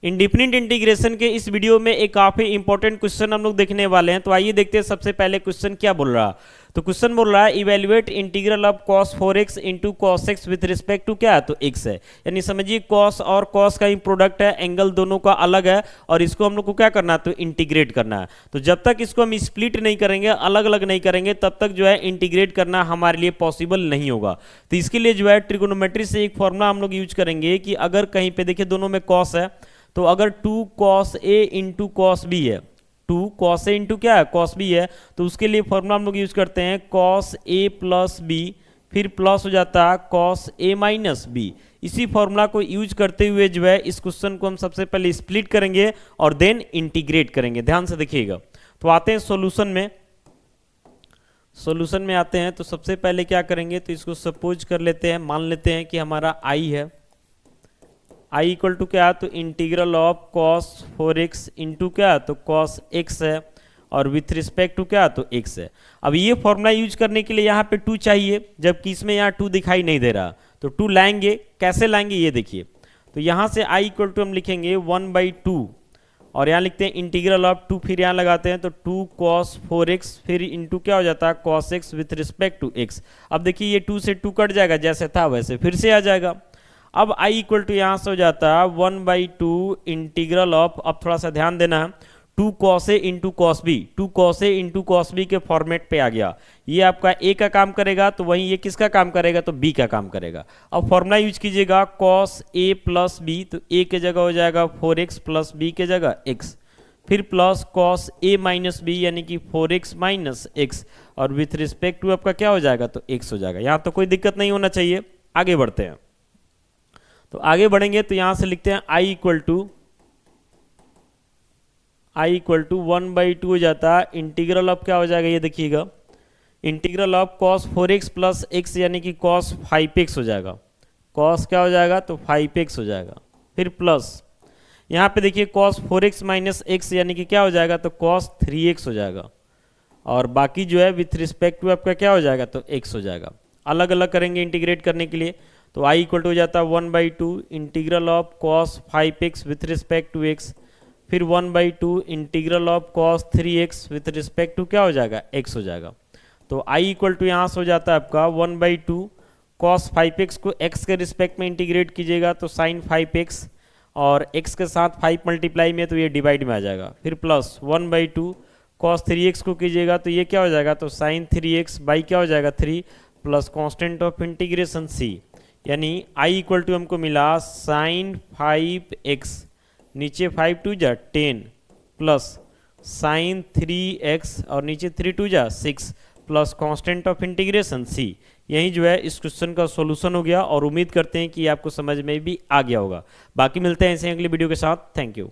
Indefinite integration के इस video में एक काफी इंपॉर्टेंट क्वेश्चन हम लोग देखने वाले हैं। तो आइए देखते हैं सबसे पहले क्वेश्चन क्या बोल रहा है। तो क्वेश्चन बोल रहा है evaluate integral of cos 4x into cos x with respect to क्या है, तो x है। यानी समझिए cos और cos का ही प्रोडक्ट है, एंगल दोनों का अलग है और इसको हम लोग को क्या करना है, तो इंटीग्रेट करना है। तो जब तक इसको हम स्प्लिट नहीं करेंगे, अलग अलग नहीं करेंगे, तब तक जो है इंटीग्रेट करना हमारे लिए पॉसिबल नहीं होगा। तो इसके लिए जो है ट्रिगोनोमेट्री से एक फॉर्मूला हम लोग यूज करेंगे कि अगर कहीं पे देखिए दोनों में cos है, तो अगर 2 cos a into cos B है, 2 cos a इंटू क्या है, cos b है, तो उसके लिए फॉर्मूला हम लोग यूज करते हैं cos a प्लस बी, फिर प्लस हो जाता है cos a माइनस बी। इसी फॉर्मूला को यूज करते हुए जो है इस क्वेश्चन को हम सबसे पहले स्प्लिट करेंगे और देन इंटीग्रेट करेंगे। ध्यान से देखिएगा। तो आते हैं सॉल्यूशन में। सॉल्यूशन में आते हैं तो सबसे पहले क्या करेंगे, तो इसको सपोज कर लेते हैं, मान लेते हैं कि हमारा i है, i इक्वल टू क्या है, तो integral of cos 4x into क्या है, तो cos x है, और विथ रिस्पेक्ट टू क्या है, तो x है। अब ये फॉर्मूला यूज करने के लिए यहाँ पे 2 चाहिए, जबकि इसमें यहाँ 2 दिखाई नहीं दे रहा। तो 2 लाएंगे, कैसे लाएंगे ये देखिए। तो यहाँ से i इक्वल टू हम लिखेंगे 1/2 और यहाँ लिखते हैं इंटीग्रल ऑफ 2, फिर यहाँ लगाते हैं तो 2 cos 4x, फिर इंटू क्या हो जाता है cos x with respect to x। अब देखिए ये 2 से 2 कट जाएगा, जैसे था वैसे फिर से आ जाएगा। अब i इक्वल टू यहाँ से हो जाता है 1/2 इंटीग्रल ऑफ, अब थोड़ा सा ध्यान देना है, 2 cos a into cos B, 2 cos a into cos B के फॉर्मेट पे आ गया। ये आपका a का काम करेगा, तो वहीं ये किसका काम करेगा, तो b का काम करेगा। अब फॉर्मूला यूज कीजिएगा cos a प्लस बी, तो a के जगह हो जाएगा 4x प्लस b के जगह x, फिर plus cos a minus B यानी कि 4x माइनस x, और विथ रिस्पेक्ट टू आपका क्या हो जाएगा, तो x हो जाएगा। यहाँ तो कोई दिक्कत नहीं होना चाहिए। आगे बढ़ते हैं। तो आगे बढ़ेंगे तो यहां से लिखते हैं i इक्वल टू 1/2 हो जाता है इंटीग्रल ऑफ क्या हो जाएगा, ये देखिएगा, integral of cos 4x plus x यानी कि cos 5x हो जाएगा। cos क्या हो जाएगा, तो 5x हो जाएगा, फिर प्लस यहाँ पे देखिए cos 4x माइनस x यानी कि क्या हो जाएगा, तो cos 3x हो जाएगा, और बाकी जो है विथ रिस्पेक्ट टू आपका क्या हो जाएगा, तो x हो जाएगा। अलग अलग करेंगे इंटीग्रेट करने के लिए। तो i इक्वल टू हो जाता है 1/2 integral of cos 5x with respect to x, फिर 1/2 integral of cos 3x with respect to क्या हो जाएगा, x हो जाएगा। तो i इक्वल टू यहाँ से हो जाता है आपका 1/2 cos 5x को x के रिस्पेक्ट में इंटीग्रेट कीजिएगा तो sin 5x, और x के साथ 5 मल्टीप्लाई में तो ये डिवाइड में आ जाएगा, फिर प्लस 1/2 cos 3x को कीजिएगा तो ये क्या हो जाएगा, तो sin 3x बाई क्या हो जाएगा 3, plus constant of integration c, यानी i इक्वल टू हमको मिला sin 5x, नीचे 5 2 जा 10, प्लस sin 3x और नीचे 3 2 जा 6, plus constant of integration c। यही जो है इस क्वेश्चन का सॉल्यूशन हो गया, और उम्मीद करते हैं कि आपको समझ में भी आ गया होगा। बाकी मिलते हैं ऐसे अगली वीडियो के साथ। Thank you.